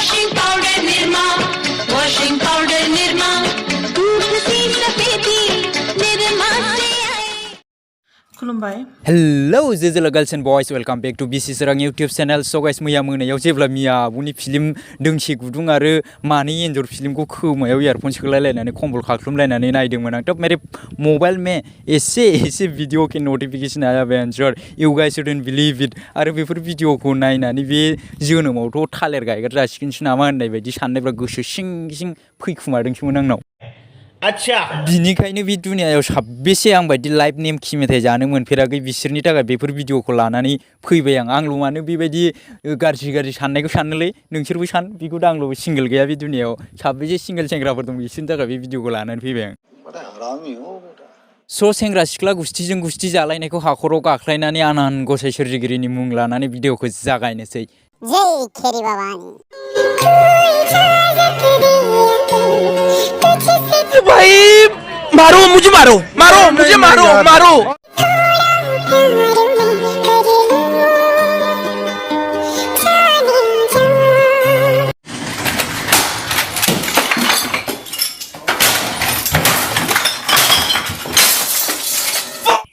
washing powder Nirma, washing powder Nirma, धूप सी सफेदी Nirma से आई। खुलुमबाय। हेलो जेजेला girls and boys welcome back to BC सोरां यूट्यूब चैनल। स गाइस मैया मोनायाव जेब्ला मिया आब'नि फिल्म दोंसे गुदुं आरो मानै एन्जर फिल्मखौ खोमायाव इयारफन सोलायलायनानै कम्बल खाख्लुमलायनानै नायदोंमोन आं। तब मेरे मोबाइल में ऐसे वीडियो के नोटिफिकेशन आया बेंचर you guys shouldn't believe it. आरो बेफोर भिडिअखौ नायनानै बे जोनोमावथ' थालिर गायग्रा जासिगोनसो नामा होननाय बायदि साननायफ्रा गोसो सिं सिं फैखुमादोंसोमोन आंनाव। अच्छा बिनिखायनो बे दुनियायाव साबेसे आं बायदि लाइभ नेम खि मेथाइ जानो मोनफेराखै बिसोरनि थाखाय बेफोर भिडिअखौ लानानै फैबाय आंल' मानो बेबायदि गाज्रि साननायखौ साननोलै नोंसोरबो सान बेखौथ' आंल' सिंगल गैया बे दुनियायाव साबेसे सिंगल सेंग्राफोर दं बिसोरनि थाखाय बे भिडिअखौ लानानै फैबाय आं। स' सेंग्रा सिख्ला गुस्थिजों गुस्थि जालायनायखौ हाखराव गाख्लायनानै आनान गसाइ सोरजिगिरिनि मुं लानानै भिडिअखौ जागायनोसै। जय खेरी बाबानि। भाई मारो मुझे मारो मारो मुझे मारो मारो।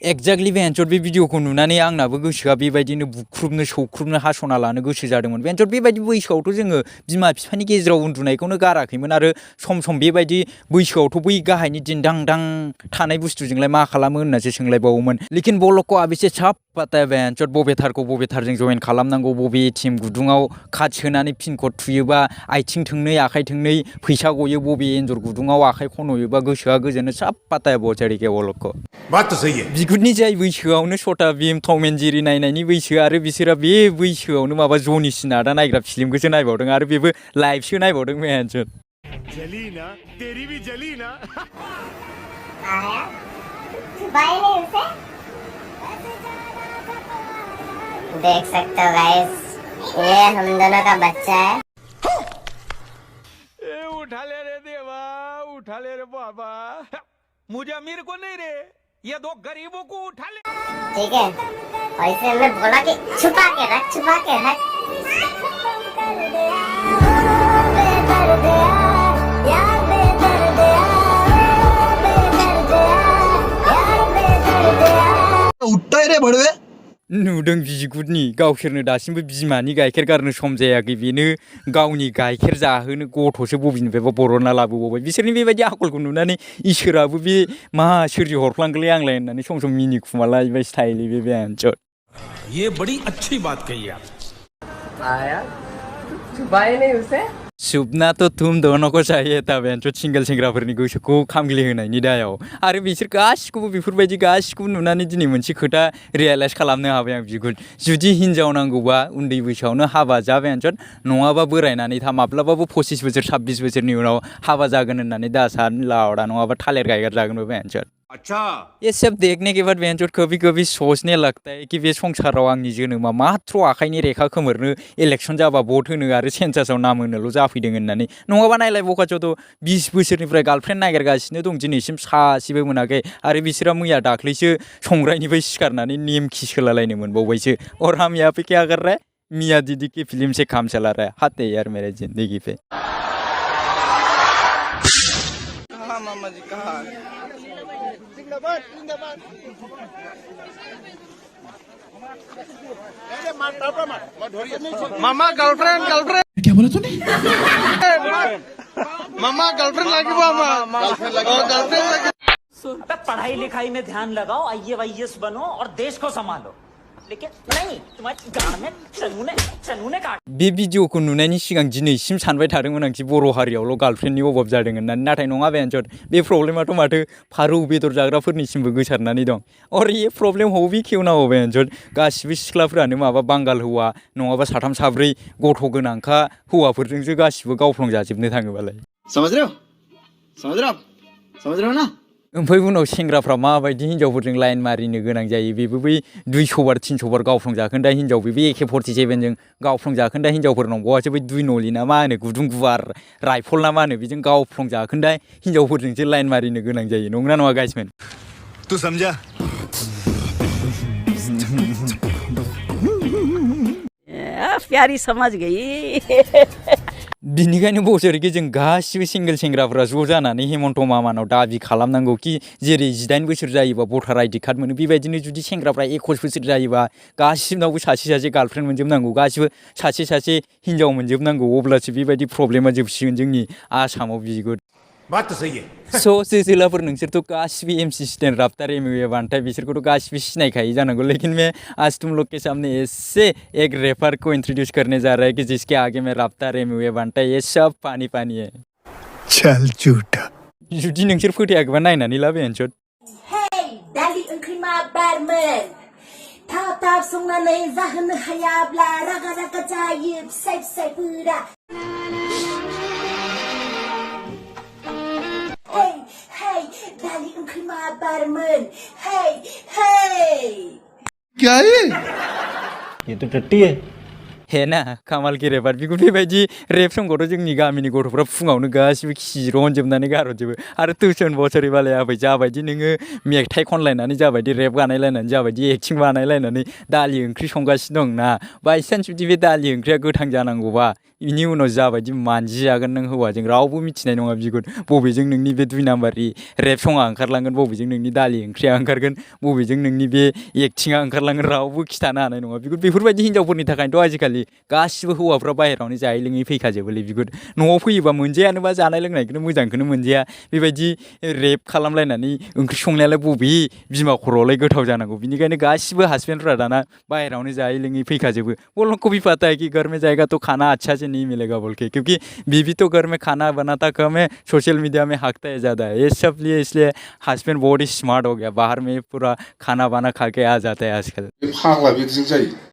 एक्जेक्टली बेंचर बे भिडिअखौ नुनानै आंनाबो गोसोआ बेबायदिनो बुख्रुबनो सौख्रुबनो हास'ना लानो गोसो जादोंमोन। बेंचर बेबायदि बैसोआवथ' जोङो बिमा बिफानि गेजेराव उन्दुनायखौनो गाराखैमोन आरो सम बेबायदि बैसोआवथ' बै गाहायनि दिन्दां दां थानाय बुस्थुजोंलाय मा खालामो होननासो सोंलायबावोमोन। लेकिन बल'खौ आबिसे साब पाता बेंचर बबे थारजों जइन खालामनांगौ बबे एटिएम गुदुङाव काट सोनानै पिन कड थुयोबा आथिं थोंनै आखाइ थोंनै फैसा गयो बबे एन्जर गुदुङाव आखाइ खन'योबा गोसोआ गोजोनो साब पाता बचारिके बल'खौ। बात तो सही है। बिगुरनि जाय बैसोआवनो सटा भीम टम एन्ड जेरी नायनायनि बैसो आरो बिसोरा बे बैसोआवनो माबा जनि सिनादा नायग्रा फिल्मखौसो नायबावदों आरो बेबो लाइभसो नायबावदों बेंचर। जली ना तेरी भी जली ना। देख सकते हो गाइस ये हम दोनों का बच्चा है। उठा ले रे देवा उठा ले रे बाबा मुझे अमीर को नहीं रे ये दो गरीबों को उठा ले। ठीक है और इसे मैं बोला कि छुपा के रख। उठा रे बड़वे नुदों बिगुरनि गावसोरनो दासिमबो बिमानि गाइखेर गारनो सम जायाखै बेनो गावनि गाइखेर जाहोनो गथ'सो बबेनिफ्रायबा बरनना लाबोबावबाय। बिसोरनि बेबायदि आखलखौ नुनानै इसोराबो बे मा सोरजि हरफ्लांगोलै आंलाय होननानै सम मिनि खुमालायबाय स्टाइलै बे बेंचर। ये बड़ी अच्छी बात कही आप। आया छुपाए नहीं उसे। सुबना तो तुम दोनों को चाहिए था बेंचर सिंगल सेंग्राफोरनि गोसोखौ खामग्लिहोनायनि दायाव आरो बिसोर गासिखौबो बेफोरबायदि गासिखौबो नुनानै दिनै मोनसे खोथा रियेलाइज खालामनो हाबाय आं बिगुर। जुदि हिनजाव नांगौबा उन्दै बैसोआवनो हाबा जा बेंचर नङाबा बोरायनानै था माब्लाबाबो 25 बोसोर 26 बोसोरनि उनाव हाबा जागोन होननानै दा सान लावड़ा नङाबा थालिर गायग्रा जागोन बेंचर। अच्छा ये सब देखने के बाद बेंचर कभी सोचने लगता है कि बे संसाराव आंनि जोनोमा मात्र आखाइनि रेखा खोमोरनो इलेक्सन जाबा भट होनो आरो सेन्सासाव नाम होनोल' जाफैदों होननानै। नङाबा नायलाय बखाचोथ' 20 बोसोरनिफ्राय गार्लफ्रेन्ड नागिरगासिनो दं दिनैसिम सासेबो मोनाखै आरो बिसोरा मैया दाख्लैसो संग्रायनिफ्राय सिखारनानै नेम खि सोलालायनो मोनबावबायसो। और हम यहाँ पे क्या कर रहे हैं मियाँ दीदी की फिल्म से काम चला रहा है। हाथ है यार मेरे जिंदगी पे। कहाँ मामा जी कहाँ मामा गर्लफ्रेंड क्या बोला तूने। मामा गर्लफ्रेंड लगी पढ़ाई लिखाई में ध्यान लगाओ IAS बनो और देश को संभालो लेकिन नहीं तुम्हारी गाड़ में चनूने काट। बे भिडिअखौ नुनायनि सिगां दिनैसिम सानबाय थादोंमोन आं कि बर' हारियावल' गार्लफ्रेन्डनि अभाब जादों होननानै नाथाय नङा बेंचर बे प्रब्लेमाथ' माथो फारौ बेदर जाग्राफोरनिसिमबो गोसारनानै दं। और ये प्रब्लेम हो भी क्यों ना हो बेंचर गासिबो सिख्लाफ्रानो माबा बांगाल हौवा नङाबा साथाम साब्रै गथ' गोनांखा हौवाफोरजोंसो गासिबो गावफ्लंजाजोबनो थाङोबालाय। समझ रहे हो ना। ओमफ्राय उनाव सेंग्राफ्रा माबायदि हिनजावफोरजों लाइन मारिनो गोनां जायो बेबो बै 200 बार 300 बार गावफ्लंजाखोन्दा हिनजाव बेबो AK-47 जों गावफ्लंजाखोन्दा हिनजावफोर नंबावासो बै 2 नलि ना मा होनो गुदुं गुवार राइफल ना मा होनो बेजों गावफ्लंजाखोन्दा हिनजावफोरजोंसो लाइन मारिनो गोनां जायो। नंगौना नङा गाइसमोन। तू समझा। प्यारी समझ गई। बिनिखायनो बोसोरखि जों गासिबो सिंगेल सेंग्राफोरा ज' जानानै हेमन्त मामानाव दाबि खालामनांगौ कि जेरै 18 बोसोर जायोबा भटार आइडि कार्ड मोनो बेबायदिनो जुदि सेंग्राफ्रा 21 बोसोर जायोबा गासिबनावबो सासे सासे गार्लफ्रेन्ड मोनजोबनांगौ गासिबो सासे सासे हिनजाव मोनजोबनांगौ अब्लासो बेबायदि प्रब्लेमा जोबसिगोन जोंनि आसामाव बिगुर बात तो सही है जोलाफोर नोंसोरथ' गासिबो MC स्टैंड राफ्तार MUA बान्थाय बिसोरखौथ' गासिबो सिनायखायो जानांगौ लेकिन मैं आज तुम लोग के सामने ऐसे एक रैपर को इंट्रोड्यूस करने जा रहा है कि जिसके आगे में राफ्तार MUA बान्थाय ये सब पानी पानी है चल झूठा जुदि नोंसोर फोथायाखैबा नायनानै ला बेनसद Hey, दालि ओंख्रि मा बारमोन थाब थाब संनानै जाहोनो हायाब्ला रागा रागा जायो फिसाय फिसायफोरा Hey, hey, दालि ओंख्रि मा बारमोन Hey, hey क्या है हे ना कामाल के रेपार बिगुर बेबायदि रेप संखौथ' जोंनि गामिनि गथ'फ्रा फुङावनो गासिबो खिरनजोबनानै गारहरजोबो आरो टुसन बसरि बालायाबै जाबायदि नोङो मेथाइ खनलायनानै जाबायदि रेप गानायलायनानै जाबायदि एक्टिं बानायलायनानै दालि ओंख्रि संगासिनो दं ना बायसान्स जुदि बे दालि ओंख्रिया गोथां जानांगौबा बिनि उनाव जाबायदि मानजिजागोन नों हौवाजों रावबो मिथिनाय नङा बिगुर बबेजों नोंनि बे 2 नाम्बारनि रेप सङा ओंखारलांगोन बबेजों नोंनि दालि ओंख्रिया ओंखारगोन बबेजों नोंनि बे एक्टिङा ओंखारलांगोन रावबो खिथानो हानाय नङा बिगुर बेफोरबायदि हिनजावफोरनि थाखायनोथ' आजिखालि गासिबो हौवाफ्रा बाहेरावनो जायै लोङै फैखाजोबोलै बिगुर न'आव फैयोबा मोनजायानोबा जानाय लोंनायखौनो मोजांखौनो मोनजाया बेबायदि रेप खालामलायनानै ओंख्रि संनायालाय बबे बिमा खर'आवलाय गोथाव जानांगौ बिनिखायनो गासिबो हासबेन्डफ्रा दाना बाहेरावनो जायै लोङै फैखाजोबो वो लोग को भी पता है कि घर में जाएगा तो खाना अच्छा से नहीं मिलेगा बोल के क्योंकि बीवी तो घर में खाना बनाता कम है सोशल मीडिया में हाँकता है ज़्यादा है ये सब लिए इसलिए हस्बैंड बहुत ही स्मार्ट हो गया बाहर में पूरा खाना बाना खा के आ जाता है आजकल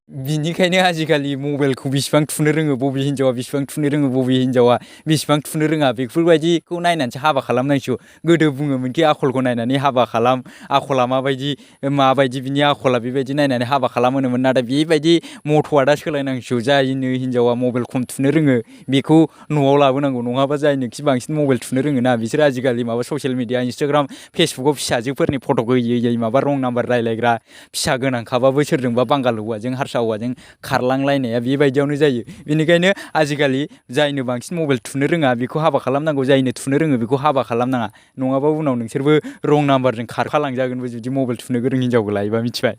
बिनिखायनो आजिखालि मबाइलखौ बेसेबां थुनो रोङो बबे हिनजावा बेसेबां थुनो रोङो बबे हिनजावा बेसेबां थुनो रोङा बेफोरबायदिखौ नायनानैसो हाबा खालामनांसिगौ गोदो बुङोमोन कि आखलखौ नायनानै हाबा खालाम आखला माबायदि बिनि आखला बेबायदि नायनानै हाबा खालामोनोमोन नाथाय बेबायदि मथ'आ दा सोलायनांसिगौ जायनो हिनजावा मबाइल खम थुनो रोङो बेखौ न'आव लाबोनांगौ नङाबा जायनोखि बांसिन मबाइल थुनो रोङो ना बिसोर आजिखालि माबा ससियेल मिडिया इन्सटाग्राम फेसबुकआव फिसाजोफोरनि फट' होयै माबा रं नाम्बार रायलायग्रा फिसा गोनांखाबाबो सोरजोंबा बांगाल हौवाजों हारसा हौवाजों खारलांलायनाया बेबायदियावनो जायो बेनिखायनो आजिखालि जायनो बांसिन मबाइल थुनो रोङा बेखौ हाबा खालामनांगौ जायनो थुनो रोङो बेखौ हाबा खालामनाङा नङाबा उनाव नोंसोरबो रं नाम्बारजों खारफालांजागोनबो जुदि मबाइल थुनो गोरों हिनजावखौ लायोबा मिथिबाय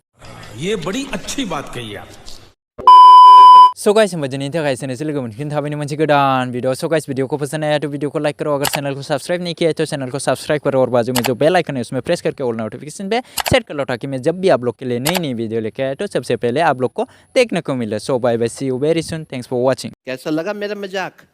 ये बड़ी अच्छी बात कही आप सो गाइस होमबा दिनैनि थाखाय एसेनोसै लोगो मोनफिन थाबैनो मोनसे गोदान वीडियो सो गाइस वीडियो को पसंद आया तो वीडियो को लाइक करो अगर चैनल को सब्सक्राइब नहीं किया है तो चैनल को सब्सक्राइब करो और बाजू में जो बेल आइकन है उसमें प्रेस करके ऑल नोटिफिकेशन पे सेट कर लो ताकि मैं जब भी आप लोग के लिए नई वीडियो लेके आए तो सबसे पहले आप लोग को देखने को मिले so bye bye see you very soon thanks for watching कैसा लगा मेरा मजाक